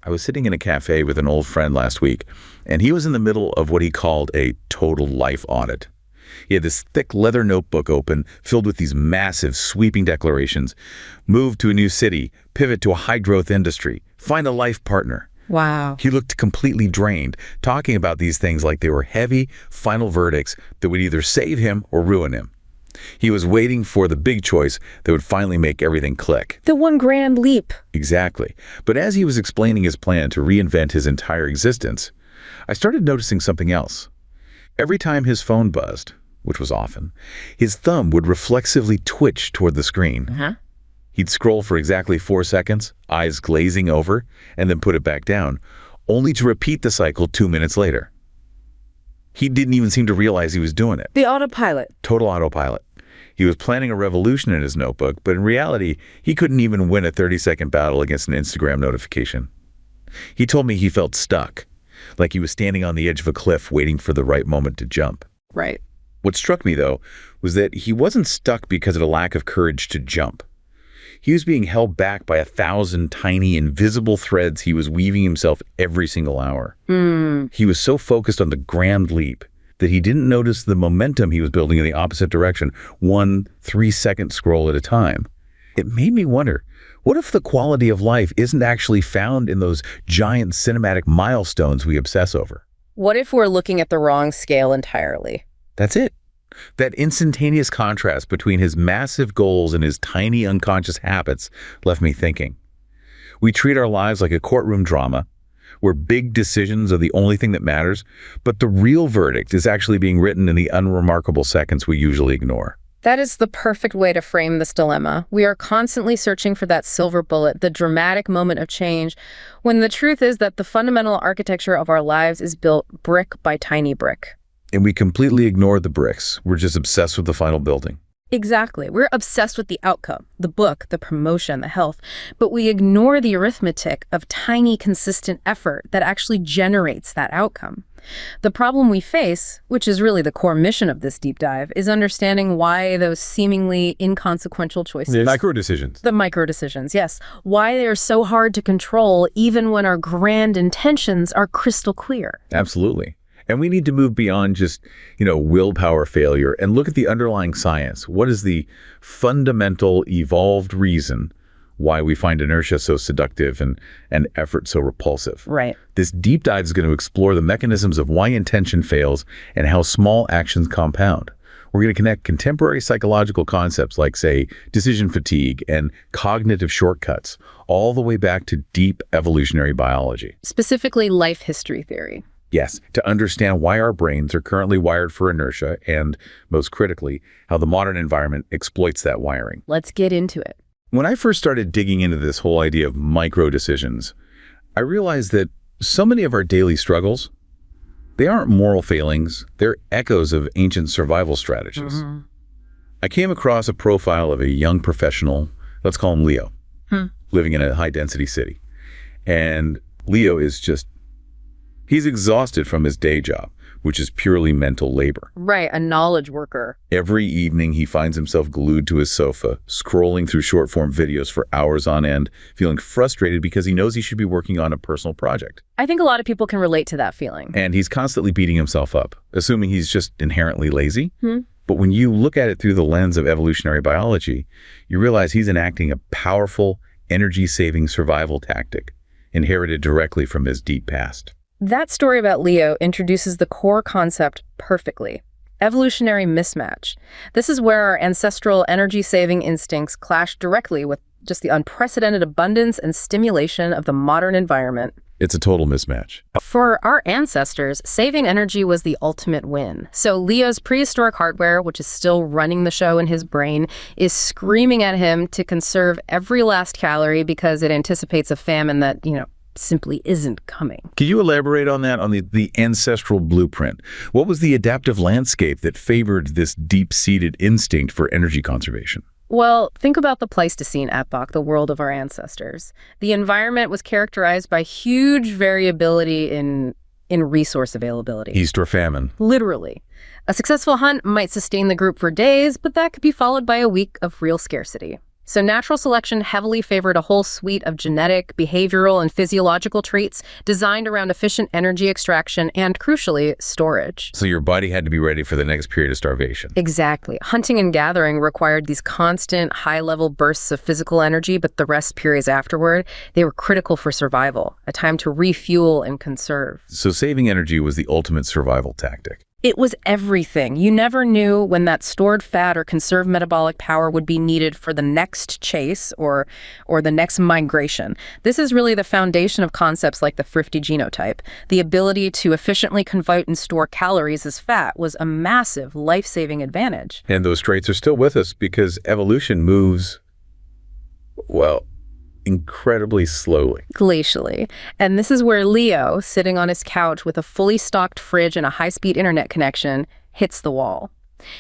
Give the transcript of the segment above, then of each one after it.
I was sitting in a cafe with an old friend last week, and he was in the middle of what he called a total life audit. He had this thick leather notebook open, filled with these massive, sweeping declarations. Move to a new city, pivot to a high-growth industry, find a life partner. Wow. He looked completely drained, talking about these things like they were heavy, final verdicts that would either save him or ruin him. He was waiting for the big choice that would finally make everything click. The one grand leap. Exactly. But as he was explaining his plan to reinvent his entire existence, I started noticing something else. Every time his phone buzzed, which was often, his thumb would reflexively twitch toward the screen. He'd scroll for exactly 4 seconds, eyes glazing over, and then put it back down, only to repeat the cycle 2 minutes later. He didn't even seem to realize he was doing it. The autopilot. Total autopilot. He was planning a revolution in his notebook, but in reality, he couldn't even win a 30-second battle against an Instagram notification. He told me he felt stuck, like he was standing on the edge of a cliff waiting for the right moment to jump. Right. What struck me, though, was that he wasn't stuck because of a lack of courage to jump. He was being held back by 1,000 tiny, invisible threads he was weaving himself every single hour. He was so focused on the grand leap that he didn't notice the momentum he was building in the opposite direction, 1 3-second scroll at a time. It made me wonder, what if the quality of life isn't actually found in those giant cinematic milestones we obsess over? What if we're looking at the wrong scale entirely? That's it. That instantaneous contrast between his massive goals and his tiny unconscious habits left me thinking. We treat our lives like a courtroom drama, where big decisions are the only thing that matters, but the real verdict is actually being written in the unremarkable seconds we usually ignore. That is the perfect way to frame this dilemma. We are constantly searching for that silver bullet, the dramatic moment of change, when the truth is that the fundamental architecture of our lives is built brick by tiny brick. And we completely ignore the bricks. We're just obsessed with the final building. Exactly. We're obsessed with the outcome, the book, the promotion, the health, but we ignore the arithmetic of tiny, consistent effort that actually generates that outcome. The problem we face, which is really the core mission of this deep dive, is understanding why those seemingly inconsequential choices— The micro decisions. The micro decisions, yes. Why they are so hard to control even when our grand intentions are crystal clear. Absolutely. And we need to move beyond just, willpower failure and look at the underlying science. What is the fundamental evolved reason why we find inertia so seductive and effort so repulsive? Right. This deep dive is going to explore the mechanisms of why intention fails and how small actions compound. We're going to connect contemporary psychological concepts like, say, decision fatigue and cognitive shortcuts, all the way back to deep evolutionary biology. Specifically, life history theory. Yes, to understand why our brains are currently wired for inertia and, most critically, how the modern environment exploits that wiring. Let's get into it. When I first started digging into this whole idea of micro decisions, I realized that so many of our daily struggles, they aren't moral failings, they're echoes of ancient survival strategies. I came across a profile of a young professional, let's call him Leo, living in a high-density city. And Leo is he's exhausted from his day job, which is purely mental labor. Right, a knowledge worker. Every evening, he finds himself glued to his sofa, scrolling through short-form videos for hours on end, feeling frustrated because he knows he should be working on a personal project. I think a lot of people can relate to that feeling. And he's constantly beating himself up, assuming he's just inherently lazy. But when you look at it through the lens of evolutionary biology, you realize he's enacting a powerful, energy-saving survival tactic inherited directly from his deep past. That story about Leo introduces the core concept perfectly. Evolutionary mismatch. This is where our ancestral energy-saving instincts clash directly with just the unprecedented abundance and stimulation of the modern environment. It's a total mismatch. For our ancestors, saving energy was the ultimate win. So Leo's prehistoric hardware, which is still running the show in his brain, is screaming at him to conserve every last calorie because it anticipates a famine that, simply isn't coming. Can you elaborate on that, on the ancestral blueprint? What was the adaptive landscape that favored this deep-seated instinct for energy conservation? Well, think about the Pleistocene epoch, the world of our ancestors. The environment was characterized by huge variability in resource availability. Feast or famine. Literally. A successful hunt might sustain the group for days, but that could be followed by a week of real scarcity. So natural selection heavily favored a whole suite of genetic, behavioral, and physiological traits designed around efficient energy extraction and, crucially, storage. So your body had to be ready for the next period of starvation. Exactly. Hunting and gathering required these constant, high-level bursts of physical energy, but the rest periods afterward, they were critical for survival, a time to refuel and conserve. So saving energy was the ultimate survival tactic. It was everything. You never knew when that stored fat or conserved metabolic power would be needed for the next chase or the next migration. This is really the foundation of concepts like the thrifty genotype. The ability to efficiently convert and store calories as fat was a massive life-saving advantage. And those traits are still with us because evolution moves, well, incredibly slowly. Glacially. And this is where Leo, sitting on his couch with a fully stocked fridge and a high-speed internet connection, hits the wall.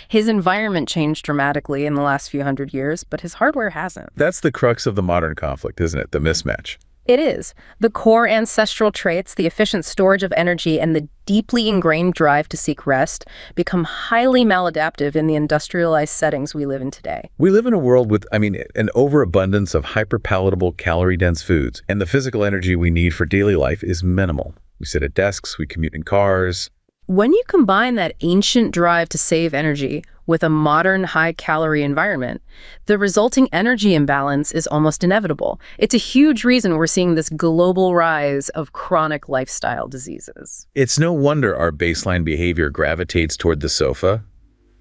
His environment changed dramatically in the last few hundred years, but his hardware hasn't. That's the crux of the modern conflict, isn't it? The mismatch. It is. The core ancestral traits, the efficient storage of energy, and the deeply ingrained drive to seek rest become highly maladaptive in the industrialized settings we live in today. We live in a world with, an overabundance of hyper-palatable, calorie-dense foods, and the physical energy we need for daily life is minimal. We sit at desks, we commute in cars. When you combine that ancient drive to save energy with a modern high-calorie environment, the resulting energy imbalance is almost inevitable. It's a huge reason we're seeing this global rise of chronic lifestyle diseases. It's no wonder our baseline behavior gravitates toward the sofa,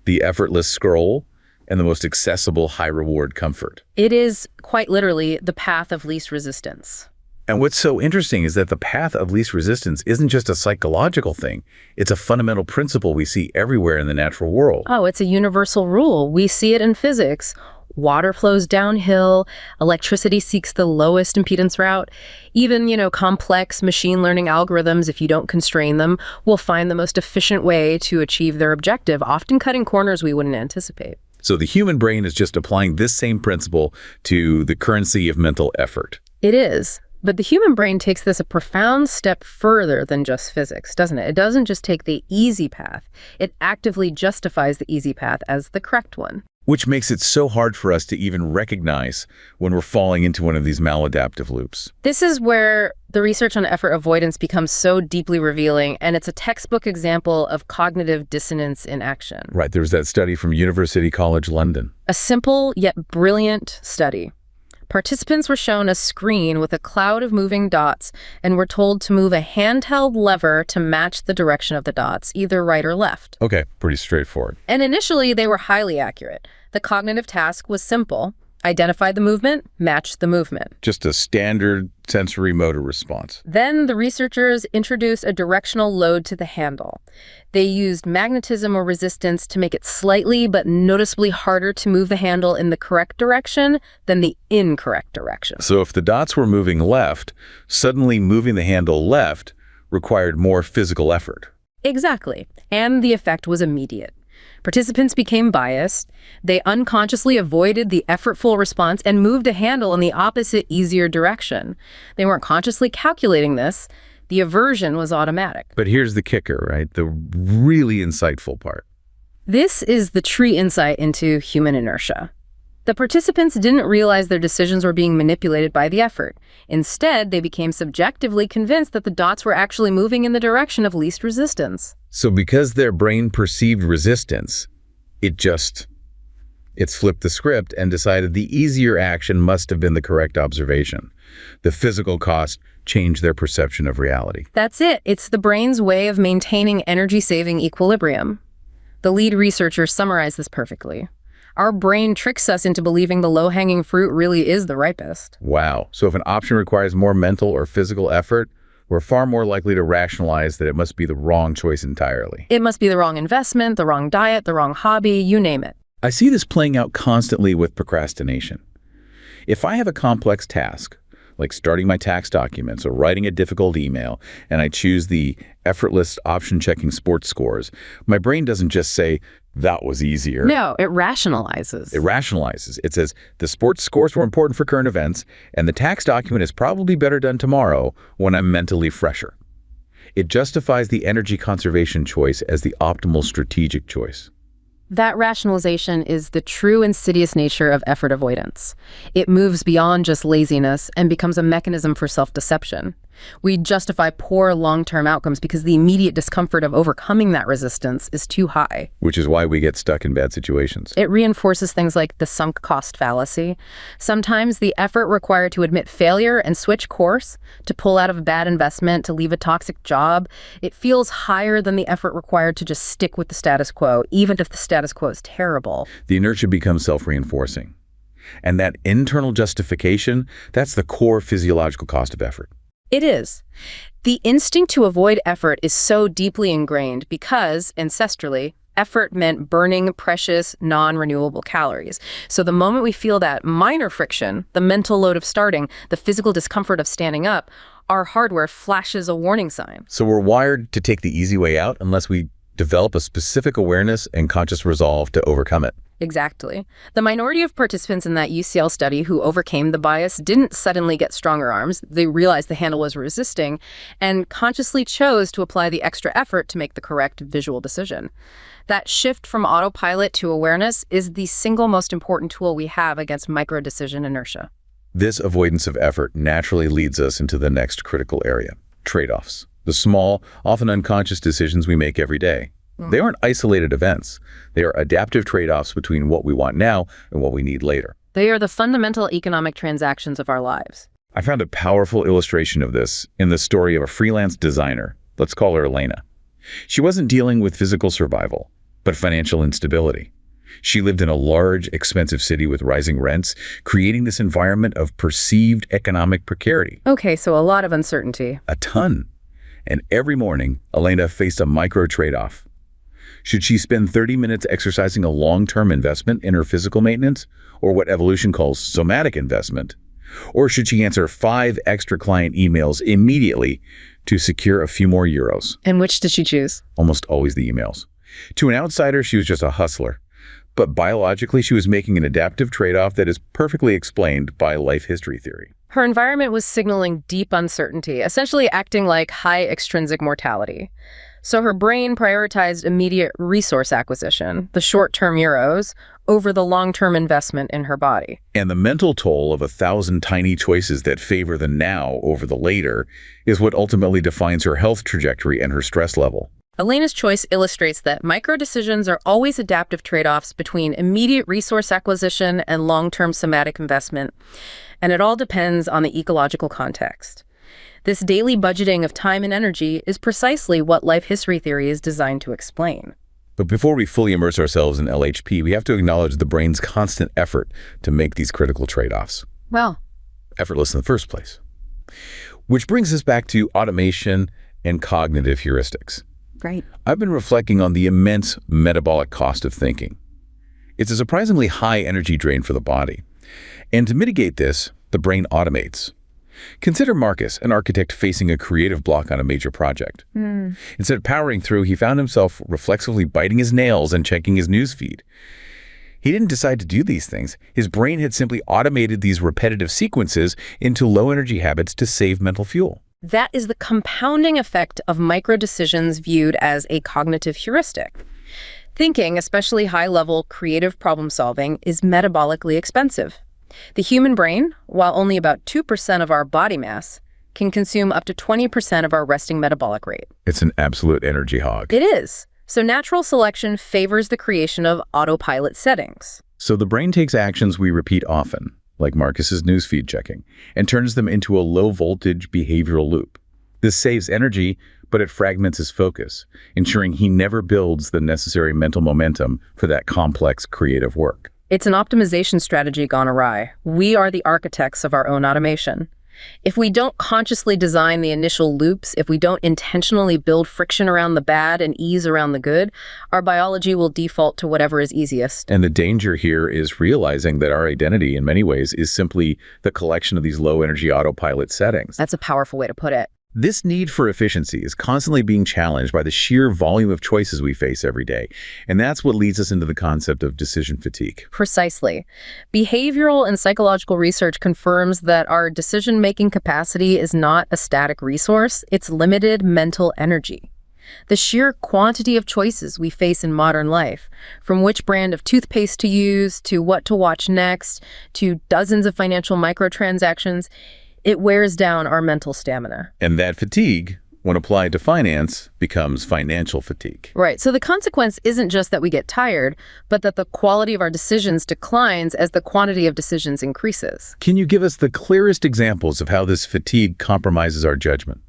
the effortless scroll, and the most accessible high-reward comfort. It is, quite literally, the path of least resistance. And what's so interesting is that the path of least resistance isn't just a psychological thing. It's a fundamental principle we see everywhere in the natural world. Oh, it's a universal rule. We see it in physics. Water flows downhill. Electricity seeks the lowest impedance route. Even, complex machine learning algorithms, if you don't constrain them, will find the most efficient way to achieve their objective, often cutting corners we wouldn't anticipate. So the human brain is just applying this same principle to the currency of mental effort. It is. But the human brain takes this a profound step further than just physics, doesn't it? It doesn't just take the easy path. It actively justifies the easy path as the correct one. Which makes it so hard for us to even recognize when we're falling into one of these maladaptive loops. This is where the research on effort avoidance becomes so deeply revealing, and it's a textbook example of cognitive dissonance in action. Right, there was that study from University College London. A simple yet brilliant study. Participants were shown a screen with a cloud of moving dots and were told to move a handheld lever to match the direction of the dots, either right or left. Okay, pretty straightforward. And initially, they were highly accurate. The cognitive task was simple. Identify the movement, match the movement. Just a standard sensory motor response. Then the researchers introduced a directional load to the handle. They used magnetism or resistance to make it slightly but noticeably harder to move the handle in the correct direction than the incorrect direction. So if the dots were moving left, suddenly moving the handle left required more physical effort. Exactly. And the effect was immediate. Participants became biased. They unconsciously avoided the effortful response and moved a handle in the opposite, easier direction. They weren't consciously calculating this. The aversion was automatic. But here's the kicker, right? The really insightful part. This is the true insight into human inertia. The participants didn't realize their decisions were being manipulated by the effort. Instead, they became subjectively convinced that the dots were actually moving in the direction of least resistance. So because their brain perceived resistance, it's flipped the script and decided the easier action must have been the correct observation. The physical cost changed their perception of reality. That's it. It's the brain's way of maintaining energy-saving equilibrium. The lead researcher summarized this perfectly. Our brain tricks us into believing the low-hanging fruit really is the ripest. Wow. So if an option requires more mental or physical effort, we're far more likely to rationalize that it must be the wrong choice entirely. It must be the wrong investment, the wrong diet, the wrong hobby, you name it. I see this playing out constantly with procrastination. If I have a complex task, like starting my tax documents or writing a difficult email, and I choose the effortless option-checking sports scores, my brain doesn't just say, that was easier. No, it rationalizes. It rationalizes. It says, the sports scores were important for current events, and the tax document is probably better done tomorrow when I'm mentally fresher. It justifies the energy conservation choice as the optimal strategic choice. That rationalization is the true insidious nature of effort avoidance. It moves beyond just laziness and becomes a mechanism for self-deception. We justify poor long-term outcomes because the immediate discomfort of overcoming that resistance is too high. Which is why we get stuck in bad situations. It reinforces things like the sunk cost fallacy. Sometimes the effort required to admit failure and switch course, to pull out of a bad investment, to leave a toxic job, it feels higher than the effort required to just stick with the status quo, even if the status quo is terrible. The inertia becomes self-reinforcing. And that internal justification, that's the core physiological cost of effort. It is. The instinct to avoid effort is so deeply ingrained because, ancestrally, effort meant burning precious, non-renewable calories. So the moment we feel that minor friction, the mental load of starting, the physical discomfort of standing up, our hardware flashes a warning sign. So we're wired to take the easy way out unless we develop a specific awareness and conscious resolve to overcome it. Exactly. The minority of participants in that UCL study who overcame the bias didn't suddenly get stronger arms. They realized the handle was resisting and consciously chose to apply the extra effort to make the correct visual decision. That shift from autopilot to awareness is the single most important tool we have against micro-decision inertia. This avoidance of effort naturally leads us into the next critical area, trade-offs. The small, often unconscious decisions we make every day. They aren't isolated events. They are adaptive trade-offs between what we want now and what we need later. They are the fundamental economic transactions of our lives. I found a powerful illustration of this in the story of a freelance designer. Let's call her Elena. She wasn't dealing with physical survival, but financial instability. She lived in a large, expensive city with rising rents, creating this environment of perceived economic precarity. Okay, so a lot of uncertainty. A ton. And every morning, Elena faced a micro trade-off. Should she spend 30 minutes exercising a long-term investment in her physical maintenance, or what evolution calls somatic investment? Or should she answer 5 extra client emails immediately to secure a few more euros? And which did she choose? Almost always the emails. To an outsider, she was just a hustler. But biologically, she was making an adaptive trade-off that is perfectly explained by life history theory. Her environment was signaling deep uncertainty, essentially acting like high extrinsic mortality. So her brain prioritized immediate resource acquisition, the short-term euros, over the long-term investment in her body. And the mental toll of 1,000 tiny choices that favor the now over the later is what ultimately defines her health trajectory and her stress level. Elena's choice illustrates that micro-decisions are always adaptive trade-offs between immediate resource acquisition and long-term somatic investment, and it all depends on the ecological context. This daily budgeting of time and energy is precisely what life history theory is designed to explain. But before we fully immerse ourselves in LHP, we have to acknowledge the brain's constant effort to make these critical trade-offs. Well, effortless in the first place. Which brings us back to automation and cognitive heuristics. right. I've been reflecting on the immense metabolic cost of thinking. It's a surprisingly high energy drain for the body. And to mitigate this, the brain automates. Consider Marcus, an architect facing a creative block on a major project. Instead of powering through, he found himself reflexively biting his nails and checking his newsfeed. He didn't decide to do these things. His brain had simply automated these repetitive sequences into low-energy habits to save mental fuel. That is the compounding effect of micro-decisions viewed as a cognitive heuristic. Thinking, especially high-level creative problem-solving, is metabolically expensive. The human brain, while only about 2% of our body mass, can consume up to 20% of our resting metabolic rate. It's an absolute energy hog. It is. So natural selection favors the creation of autopilot settings. So the brain takes actions we repeat often, like Marcus's newsfeed checking, and turns them into a low-voltage behavioral loop. This saves energy, but it fragments his focus, ensuring he never builds the necessary mental momentum for that complex creative work. It's an optimization strategy gone awry. We are the architects of our own automation. If we don't consciously design the initial loops, if we don't intentionally build friction around the bad and ease around the good, our biology will default to whatever is easiest. And the danger here is realizing that our identity, in many ways, is simply the collection of these low-energy autopilot settings. That's a powerful way to put it. This need for efficiency is constantly being challenged by the sheer volume of choices we face every day. And that's what leads us into the concept of decision fatigue. Precisely. Behavioral and psychological research confirms that our decision-making capacity is not a static resource, it's limited mental energy. The sheer quantity of choices we face in modern life, from which brand of toothpaste to use, to what to watch next, to dozens of financial microtransactions, it wears down our mental stamina. And that fatigue, when applied to finance, becomes financial fatigue. Right. So the consequence isn't just that we get tired, but that the quality of our decisions declines as the quantity of decisions increases. Can you give us the clearest examples of how this fatigue compromises our judgment?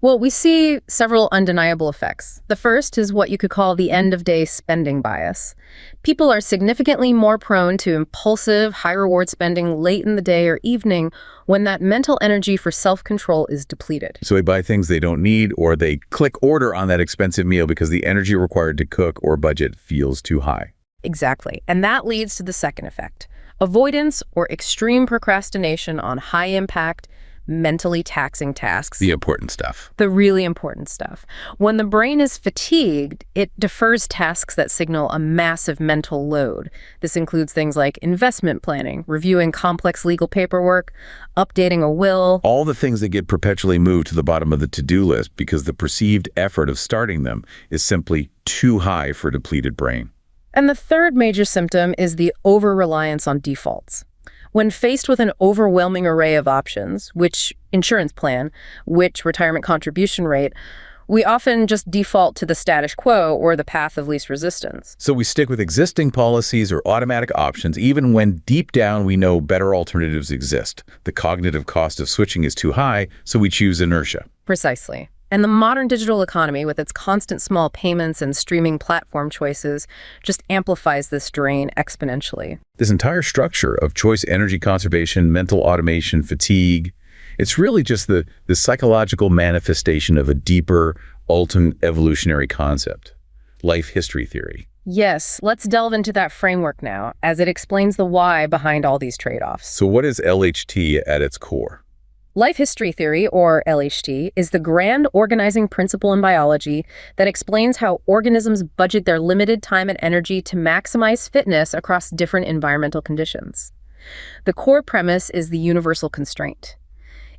Well, we see several undeniable effects. The first is what you could call the end-of-day spending bias. People are significantly more prone to impulsive, high-reward spending late in the day or evening when that mental energy for self-control is depleted. So they buy things they don't need, or they click order on that expensive meal because the energy required to cook or budget feels too high. Exactly. And that leads to the second effect: avoidance or extreme procrastination on high-impact, mentally taxing tasks. The important stuff. The really important stuff. When the brain is fatigued, it defers tasks that signal a massive mental load. This includes things like investment planning, reviewing complex legal paperwork, updating a will. All the things that get perpetually moved to the bottom of the to-do list because the perceived effort of starting them is simply too high for a depleted brain. And the third major symptom is the over-reliance on defaults. When faced with an overwhelming array of options, which insurance plan, which retirement contribution rate, we often just default to the status quo or the path of least resistance. So we stick with existing policies or automatic options even when deep down we know better alternatives exist. The cognitive cost of switching is too high, so we choose inertia. Precisely. And the modern digital economy, with its constant small payments and streaming platform choices, just amplifies this drain exponentially. This entire structure of choice, energy conservation, mental automation, fatigue, it's really just the psychological manifestation of a deeper, ultimate evolutionary concept, life history theory. Yes, let's delve into that framework now, as it explains the why behind all these trade-offs. So what is LHT at its core? Life history theory, or LHT, is the grand organizing principle in biology that explains how organisms budget their limited time and energy to maximize fitness across different environmental conditions. The core premise is the universal constraint.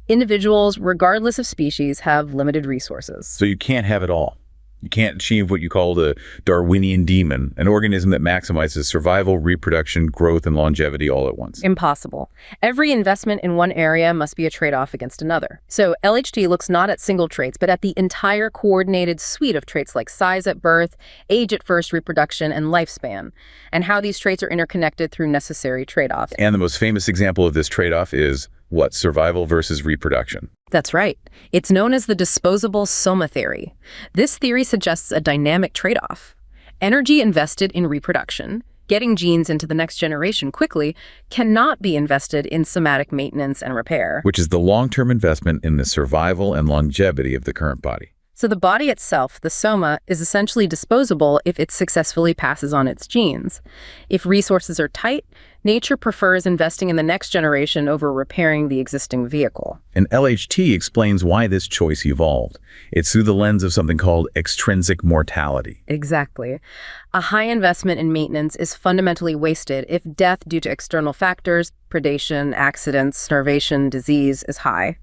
Individuals, regardless of species, have limited resources. So you can't have it all. You can't achieve what you call the Darwinian demon, an organism that maximizes survival, reproduction, growth, and longevity all at once. Impossible. Every investment in one area must be a trade-off against another. So LHT looks not at single traits, but at the entire coordinated suite of traits like size at birth, age at first reproduction, and lifespan, and how these traits are interconnected through necessary trade-offs. And the most famous example of this trade-off is what? Survival versus reproduction. That's right. It's known as the disposable soma theory. This theory suggests a dynamic trade-off. Energy invested in reproduction, getting genes into the next generation quickly, cannot be invested in somatic maintenance and repair. Which is the long-term investment in the survival and longevity of the current body. So the body itself, the soma, is essentially disposable if it successfully passes on its genes. If resources are tight, nature prefers investing in the next generation over repairing the existing vehicle. And LHT explains why this choice evolved. It's through the lens of something called extrinsic mortality. Exactly. A high investment in maintenance is fundamentally wasted if death due to external factors, predation, accidents, starvation, disease is high.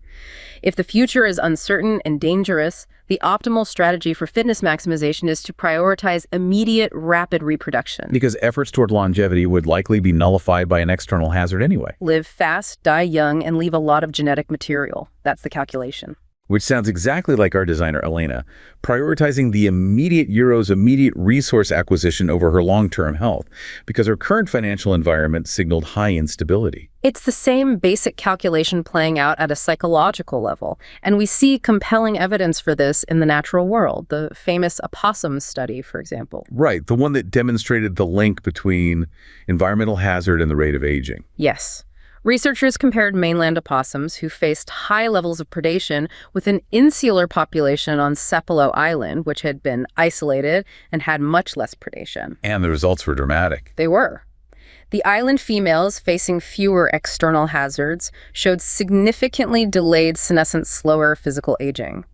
If the future is uncertain and dangerous, the optimal strategy for fitness maximization is to prioritize immediate, rapid reproduction. Because efforts toward longevity would likely be nullified by an external hazard anyway. Live fast, die young, and leave a lot of genetic material. That's the calculation. Which sounds exactly like our designer, Elena, prioritizing the immediate resource acquisition over her long-term health, because her current financial environment signaled high instability. It's the same basic calculation playing out at a psychological level, and we see compelling evidence for this in the natural world, the famous opossum study, for example. Right, the one that demonstrated the link between environmental hazard and the rate of aging. Yes. Researchers compared mainland opossums who faced high levels of predation with an insular population on Sapelo Island, which had been isolated and had much less predation. And the results were dramatic. They were. The island females, facing fewer external hazards, showed significantly delayed senescent, slower physical aging.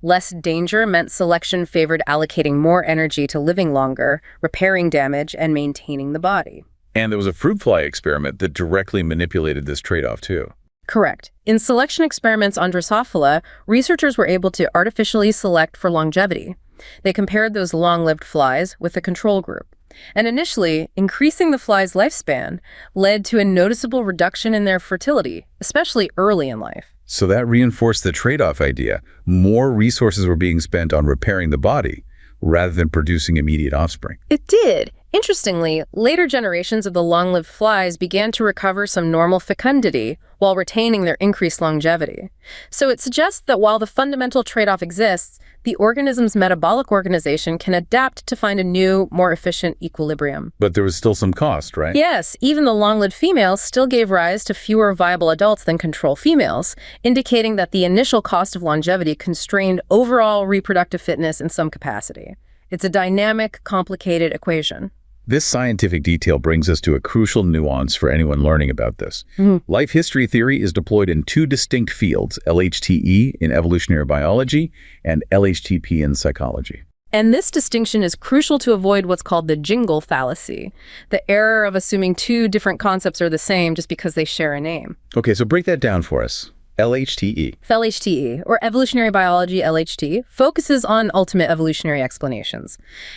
Less danger meant selection favored allocating more energy to living longer, repairing damage, and maintaining the body. And there was a fruit fly experiment that directly manipulated this trade-off, too. Correct. In selection experiments on Drosophila, researchers were able to artificially select for longevity. They compared those long-lived flies with the control group. And initially, increasing the fly's lifespan led to a noticeable reduction in their fertility, especially early in life. So that reinforced the trade-off idea. More resources were being spent on repairing the body rather than producing immediate offspring. It did. Interestingly, later generations of the long-lived flies began to recover some normal fecundity while retaining their increased longevity. So it suggests that while the fundamental trade-off exists, the organism's metabolic organization can adapt to find a new, more efficient equilibrium. But there was still some cost, right? Yes, even the long-lived females still gave rise to fewer viable adults than control females, indicating that the initial cost of longevity constrained overall reproductive fitness in some capacity. It's a dynamic, complicated equation. This scientific detail brings us to a crucial nuance for anyone learning about this. Life history theory is deployed in two distinct fields, LHTE in evolutionary biology and LHTP in psychology. And this distinction is crucial to avoid what's called the jingle fallacy, the error of assuming two different concepts are the same just because they share a name. Okay, so break that down for us. LHTE. LHTE, or evolutionary biology LHT, focuses on ultimate evolutionary explanations.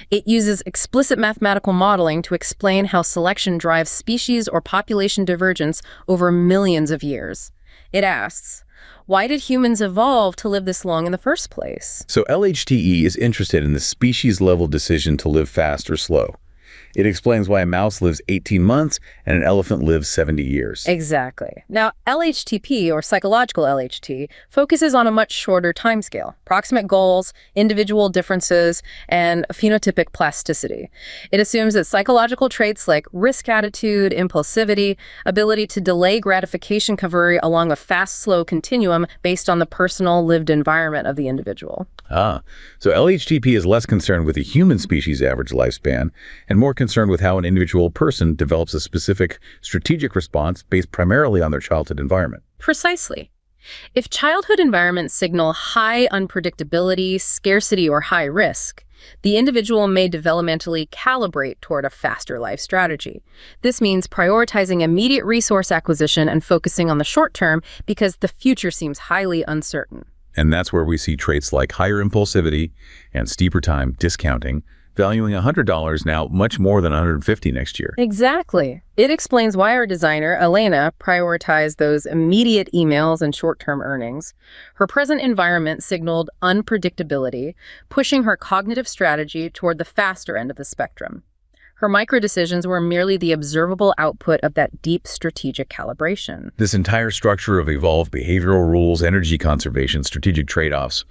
It uses explicit mathematical modeling to explain how selection drives species or population divergence over millions of years. It asks, why did humans evolve to live this long in the first place? So LHTE is interested in the species-level decision to live fast or slow. It explains why a mouse lives 18 months and an elephant lives 70 years. Exactly. Now, LHTP, or psychological LHT, focuses on a much shorter timescale, proximate goals, individual differences, and phenotypic plasticity. It assumes that psychological traits like risk attitude, impulsivity, ability to delay gratification can vary along a fast-slow continuum based on the personal lived environment of the individual. So LHTP is less concerned with the human species' average lifespan and more concerned with how an individual person develops a specific strategic response based primarily on their childhood environment. Precisely. If childhood environments signal high unpredictability, scarcity, or high risk, the individual may developmentally calibrate toward a faster life strategy. This means prioritizing immediate resource acquisition and focusing on the short term because the future seems highly uncertain. And that's where we see traits like higher impulsivity and steeper time discounting, valuing $100 now much more than $150 next year. Exactly. It explains why our designer, Elena, prioritized those immediate emails and short-term earnings. Her present environment signaled unpredictability, pushing her cognitive strategy toward the faster end of the spectrum. Her micro-decisions were merely the observable output of that deep strategic calibration. This entire structure of evolved behavioral rules, energy conservation, strategic trade-offs,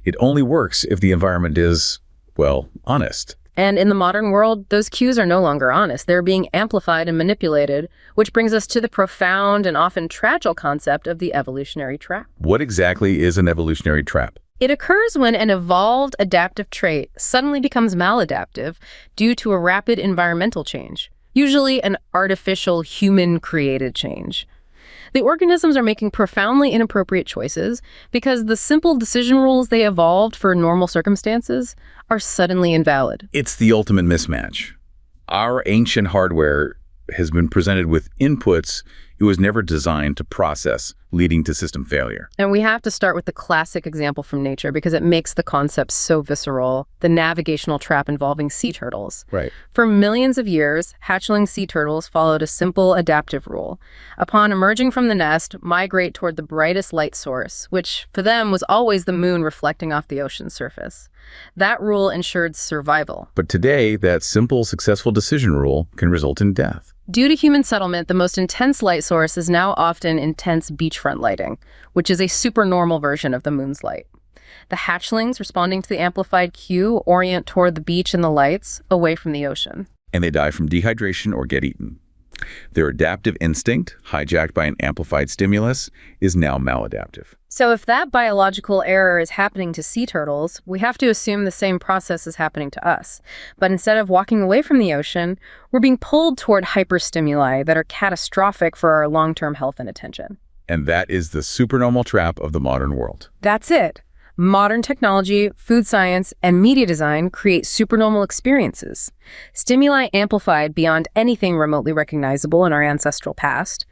it only works if the environment is, well, honest. And in the modern world, those cues are no longer honest. They're being amplified and manipulated, which brings us to the profound and often tragic concept of the evolutionary trap. What exactly is an evolutionary trap? It occurs when an evolved adaptive trait suddenly becomes maladaptive due to a rapid environmental change, usually an artificial human-created change. The organisms are making profoundly inappropriate choices because the simple decision rules they evolved for normal circumstances are suddenly invalid. It's the ultimate mismatch. Our ancient hardware has been presented with inputs it was never designed to process, leading to system failure. And we have to start with the classic example from nature because it makes the concept so visceral, the navigational trap involving sea turtles. Right. For millions of years, hatchling sea turtles followed a simple adaptive rule. Upon emerging from the nest, migrate toward the brightest light source, which for them was always the moon reflecting off the ocean's surface. That rule ensured survival. But today, that simple, successful decision rule can result in death. Due to human settlement, the most intense light source is now often intense beachfront lighting, which is a supernormal version of the moon's light. The hatchlings, responding to the amplified cue, orient toward the beach and the lights, away from the ocean. And they die from dehydration or get eaten. Their adaptive instinct, hijacked by an amplified stimulus, is now maladaptive. So if that biological error is happening to sea turtles, we have to assume the same process is happening to us. But instead of walking away from the ocean, we're being pulled toward hyperstimuli that are catastrophic for our long-term health and attention. And that is the supernormal trap of the modern world. That's it. Modern technology, food science, and media design create supernormal experiences. Stimuli amplified beyond anything remotely recognizable in our ancestral past.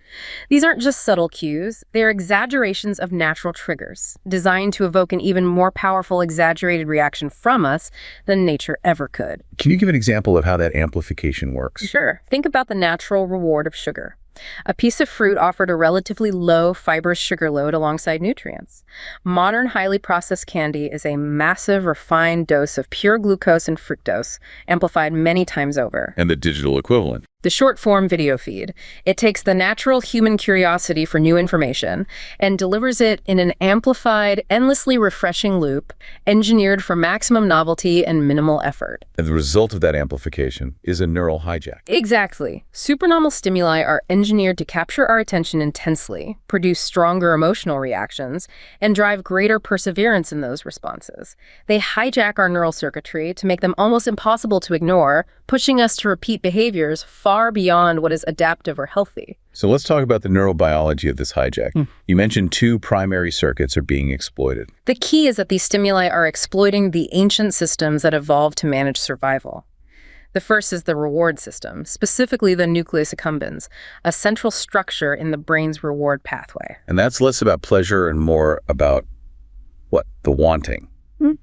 These aren't just subtle cues, they're exaggerations of natural triggers, designed to evoke an even more powerful, exaggerated reaction from us than nature ever could. Can you give an example of how that amplification works? Sure. Think about the natural reward of sugar. A piece of fruit offered a relatively low fibrous sugar load alongside nutrients. Modern highly processed candy is a massive, refined dose of pure glucose and fructose, amplified many times over. And the digital equivalent. The short-form video feed. It takes the natural human curiosity for new information and delivers it in an amplified, endlessly refreshing loop, engineered for maximum novelty and minimal effort. And the result of that amplification is a neural hijack. Exactly. Supernormal stimuli are engineered to capture our attention intensely, produce stronger emotional reactions, and drive greater perseverance in those responses. They hijack our neural circuitry to make them almost impossible to ignore, pushing us to repeat behaviors far beyond what is adaptive or healthy. So let's talk about the neurobiology of this hijack. You mentioned two primary circuits are being exploited. The key is that these stimuli are exploiting the ancient systems that evolved to manage survival. The first is the reward system, specifically the nucleus accumbens, a central structure in the brain's reward pathway. And that's less about pleasure and more about, the wanting,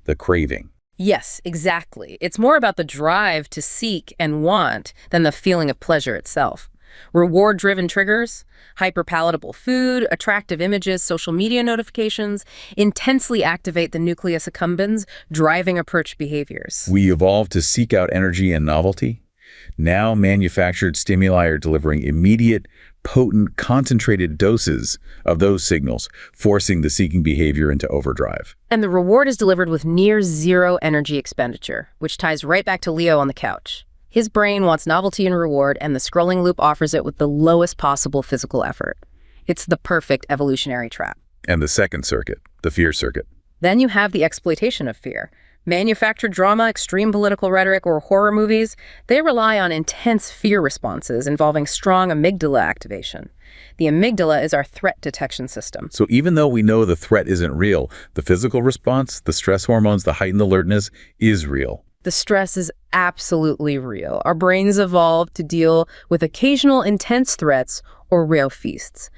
the craving. Yes, exactly. It's more about the drive to seek and want than the feeling of pleasure itself. Reward-driven triggers, hyperpalatable food, attractive images, social media notifications intensely activate the nucleus accumbens, driving approach behaviors. We evolved to seek out energy and novelty. Now manufactured stimuli are delivering immediate, potent, concentrated doses of those signals, forcing the seeking behavior into overdrive. And the reward is delivered with near zero energy expenditure, which ties right back to Leo on the couch. His brain wants novelty and reward, and the scrolling loop offers it with the lowest possible physical effort. It's the perfect evolutionary trap. And the second circuit, the fear circuit. Then you have the exploitation of fear. Manufactured drama, extreme political rhetoric, or horror movies, they rely on intense fear responses involving strong amygdala activation. The amygdala is our threat detection system. So even though we know the threat isn't real, the physical response, the stress hormones, the heightened alertness is real. The stress is absolutely real. Our brains evolved to deal with occasional intense threats or rare feasts.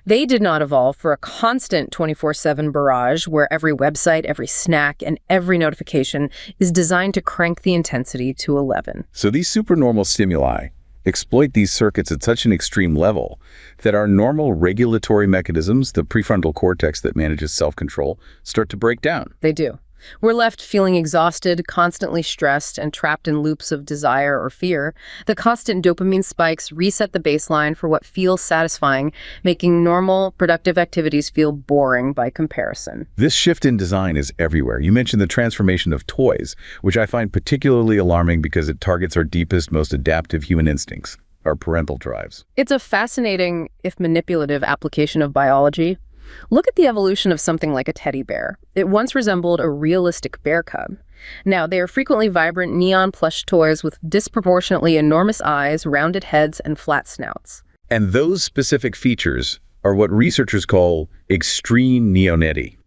They did not evolve for a constant 24/7 barrage where every website, every snack, and every notification is designed to crank the intensity to 11. So these supernormal stimuli exploit these circuits at such an extreme level that our normal regulatory mechanisms, the prefrontal cortex that manages self-control, start to break down. They do. We're left feeling exhausted, constantly stressed, and trapped in loops of desire or fear. The constant dopamine spikes reset the baseline for what feels satisfying, making normal, productive activities feel boring by comparison. This shift in design is everywhere. You mentioned the transformation of toys, which I find particularly alarming because it targets our deepest, most adaptive human instincts, our parental drives. It's a fascinating, if manipulative, application of biology. Look at the evolution of something like a teddy bear. It once resembled a realistic bear cub. Now, they are frequently vibrant neon plush toys with disproportionately enormous eyes, rounded heads, and flat snouts. And those specific features are what researchers call extreme neonati.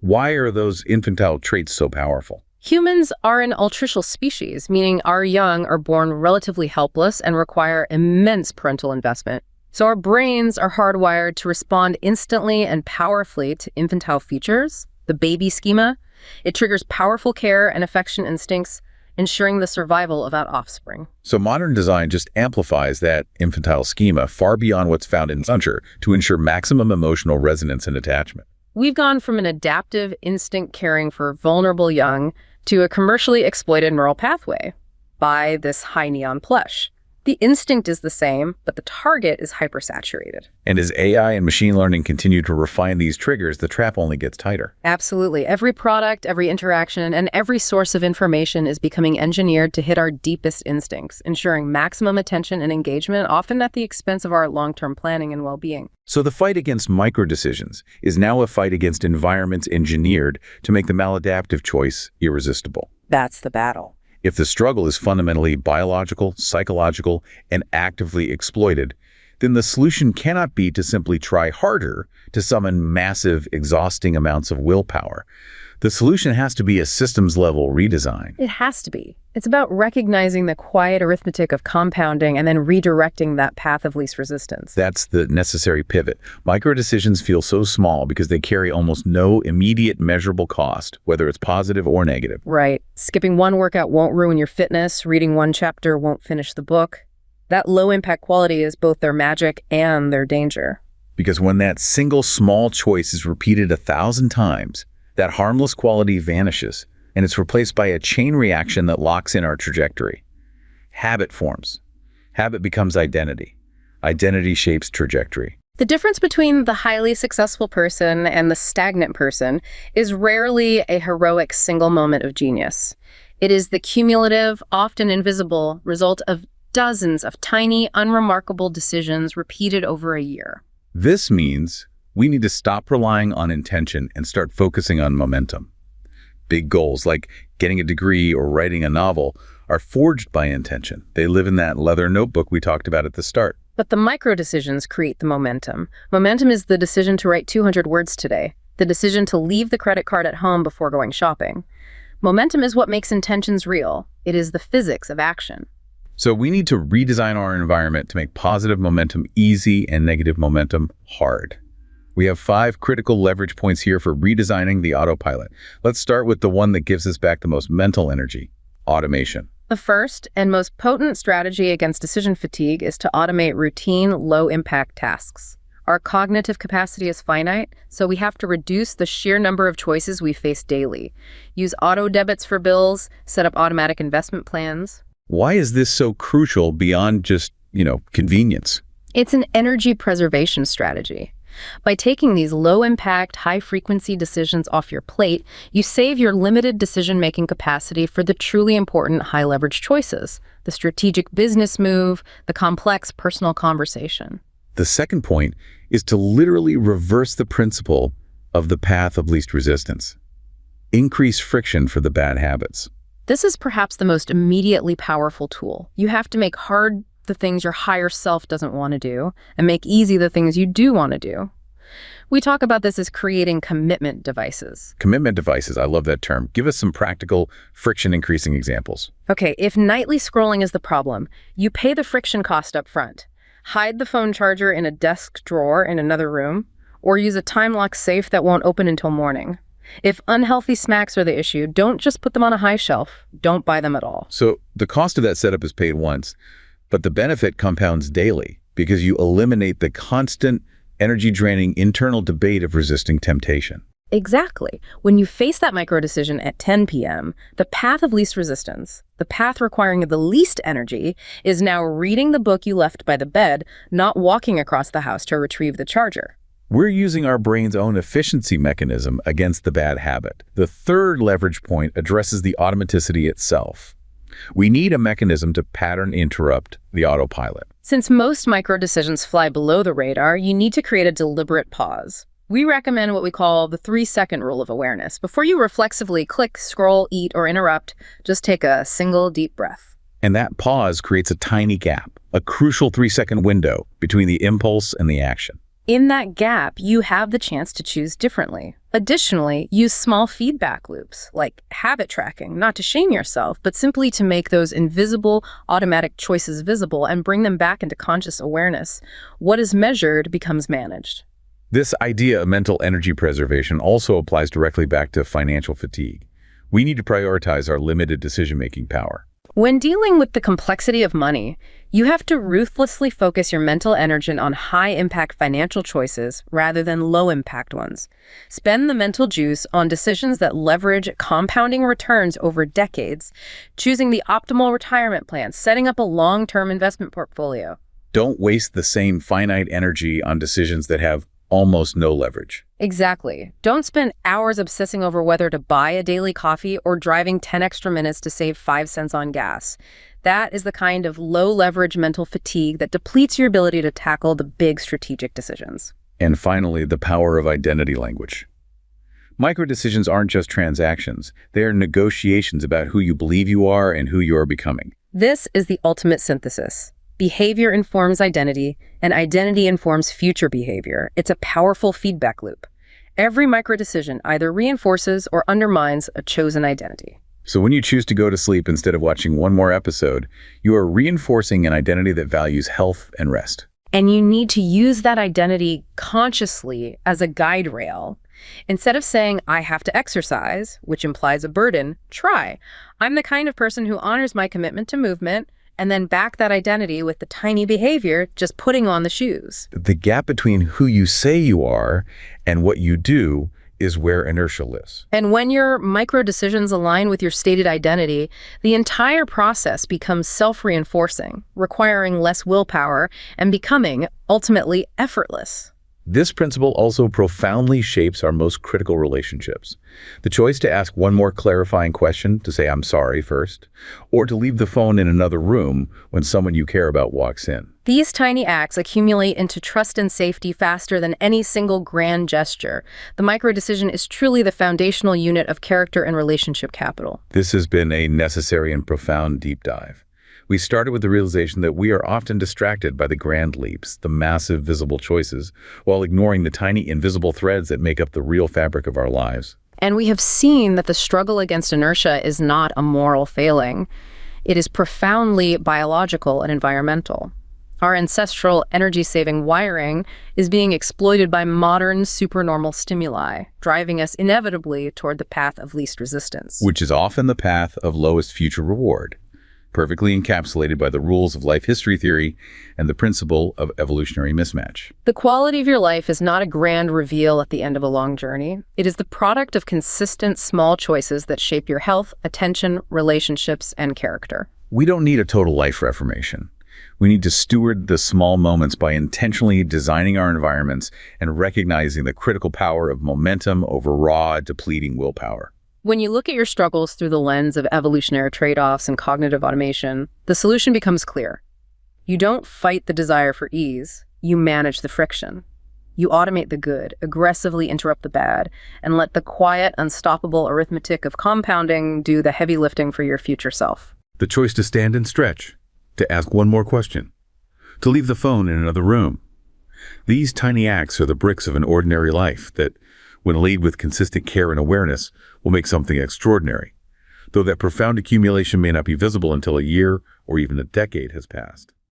Why are those infantile traits so powerful? Humans are an altricial species, meaning our young are born relatively helpless and require immense parental investment. So our brains are hardwired to respond instantly and powerfully to infantile features, the baby schema. It triggers powerful care and affection instincts, ensuring the survival of that offspring. So modern design just amplifies that infantile schema far beyond what's found in nature to ensure maximum emotional resonance and attachment. We've gone from an adaptive instinct caring for vulnerable young to a commercially exploited neural pathway by this high neon plush. The instinct is the same, but the target is hypersaturated. And as AI and machine learning continue to refine these triggers, the trap only gets tighter. Absolutely. Every product, every interaction, and every source of information is becoming engineered to hit our deepest instincts, ensuring maximum attention and engagement, often at the expense of our long-term planning and well-being. So the fight against micro-decisions is now a fight against environments engineered to make the maladaptive choice irresistible. That's the battle. If the struggle is fundamentally biological, psychological, and actively exploited, then the solution cannot be to simply try harder to summon massive, exhausting amounts of willpower. The solution has to be a systems-level redesign. It has to be. It's about recognizing the quiet arithmetic of compounding and then redirecting that path of least resistance. That's the necessary pivot. Micro-decisions feel so small because they carry almost no immediate measurable cost, whether it's positive or negative. Right. Skipping one workout won't ruin your fitness. Reading one chapter won't finish the book. That low-impact quality is both their magic and their danger. Because when that single small choice is repeated 1,000 times, that harmless quality vanishes, and it's replaced by a chain reaction that locks in our trajectory. Habit forms. Habit becomes identity. Identity shapes trajectory. The difference between the highly successful person and the stagnant person is rarely a heroic single moment of genius. It is the cumulative, often invisible, result of dozens of tiny, unremarkable decisions repeated over a year. This means we need to stop relying on intention and start focusing on momentum. Big goals like getting a degree or writing a novel are forged by intention. They live in that leather notebook we talked about at the start. But the micro decisions create the momentum. Momentum is the decision to write 200 words today, the decision to leave the credit card at home before going shopping. Momentum is what makes intentions real. It is the physics of action. So we need to redesign our environment to make positive momentum easy and negative momentum hard. We have 5 critical leverage points here for redesigning the autopilot. Let's start with the one that gives us back the most mental energy: automation. The first and most potent strategy against decision fatigue is to automate routine, low-impact tasks. Our cognitive capacity is finite, so we have to reduce the sheer number of choices we face daily. Use auto debits for bills, set up automatic investment plans. Why is this so crucial beyond just, convenience? It's an energy preservation strategy. By taking these low-impact, high-frequency decisions off your plate, you save your limited decision-making capacity for the truly important high-leverage choices, the strategic business move, the complex personal conversation. The second point is to literally reverse the principle of the path of least resistance. Increase friction for the bad habits. This is perhaps the most immediately powerful tool. You have to make hard the things your higher self doesn't want to do and make easy the things you do want to do. We talk about this as creating commitment devices. Commitment devices, I love that term. Give us some practical friction-increasing examples. Okay, if nightly scrolling is the problem, you pay the friction cost up front. Hide the phone charger in a desk drawer in another room, or use a time-lock safe that won't open until morning. If unhealthy snacks are the issue, don't just put them on a high shelf. Don't buy them at all. So the cost of that setup is paid once, but the benefit compounds daily because you eliminate the constant energy-draining internal debate of resisting temptation. Exactly. When you face that micro decision at 10 p.m., the path of least resistance, the path requiring the least energy, is now reading the book you left by the bed, not walking across the house to retrieve the charger. We're using our brain's own efficiency mechanism against the bad habit. The third leverage point addresses the automaticity itself. We need a mechanism to pattern interrupt the autopilot. Since most micro decisions fly below the radar, you need to create a deliberate pause. We recommend what we call the 3-second rule of awareness. Before you reflexively click, scroll, eat, or interrupt, just take a single deep breath. And that pause creates a tiny gap, a crucial 3-second window between the impulse and the action. In that gap, you have the chance to choose differently. Additionally, use small feedback loops, like habit tracking, not to shame yourself, but simply to make those invisible, automatic choices visible and bring them back into conscious awareness. What is measured becomes managed. This idea of mental energy preservation also applies directly back to financial fatigue. We need to prioritize our limited decision-making power. When dealing with the complexity of money, you have to ruthlessly focus your mental energy on high-impact financial choices rather than low-impact ones. Spend the mental juice on decisions that leverage compounding returns over decades, choosing the optimal retirement plan, setting up a long-term investment portfolio. Don't waste the same finite energy on decisions that have almost no leverage. Exactly. Don't spend hours obsessing over whether to buy a daily coffee or driving 10 extra minutes to save 5 cents on gas. That is the kind of low-leverage mental fatigue that depletes your ability to tackle the big strategic decisions. And finally, the power of identity language. Micro-decisions aren't just transactions. They are negotiations about who you believe you are and who you are becoming. This is the ultimate synthesis. Behavior informs identity, and identity informs future behavior. It's a powerful feedback loop. Every microdecision either reinforces or undermines a chosen identity. So when you choose to go to sleep instead of watching one more episode, you are reinforcing an identity that values health and rest. And you need to use that identity consciously as a guide rail. Instead of saying, I have to exercise, which implies a burden, try, I'm the kind of person who honors my commitment to movement, and then back that identity with the tiny behavior, just putting on the shoes. The gap between who you say you are and what you do is where inertia lives. And when your micro-decisions align with your stated identity, the entire process becomes self-reinforcing, requiring less willpower and becoming, ultimately, effortless. This principle also profoundly shapes our most critical relationships. The choice to ask one more clarifying question, to say I'm sorry first, or to leave the phone in another room when someone you care about walks in. These tiny acts accumulate into trust and safety faster than any single grand gesture. The microdecision is truly the foundational unit of character and relationship capital. This has been a necessary and profound deep dive. We started with the realization that we are often distracted by the grand leaps, the massive visible choices, while ignoring the tiny invisible threads that make up the real fabric of our lives. And we have seen that the struggle against inertia is not a moral failing. It is profoundly biological and environmental. Our ancestral energy-saving wiring is being exploited by modern supernormal stimuli, driving us inevitably toward the path of least resistance. Which is often the path of lowest future reward, perfectly encapsulated by the rules of life history theory and the principle of evolutionary mismatch. The quality of your life is not a grand reveal at the end of a long journey. It is the product of consistent small choices that shape your health, attention, relationships, and character. We don't need a total life reformation. We need to steward the small moments by intentionally designing our environments and recognizing the critical power of momentum over raw, depleting willpower. When you look at your struggles through the lens of evolutionary trade-offs and cognitive automation, the solution becomes clear. You don't fight the desire for ease, you manage the friction. You automate the good, aggressively interrupt the bad, and let the quiet, unstoppable arithmetic of compounding do the heavy lifting for your future self. The choice to stand and stretch, to ask one more question, to leave the phone in another room. These tiny acts are the bricks of an ordinary life that, when laid with consistent care and awareness, will make something extraordinary, though that profound accumulation may not be visible until a year or even a decade has passed.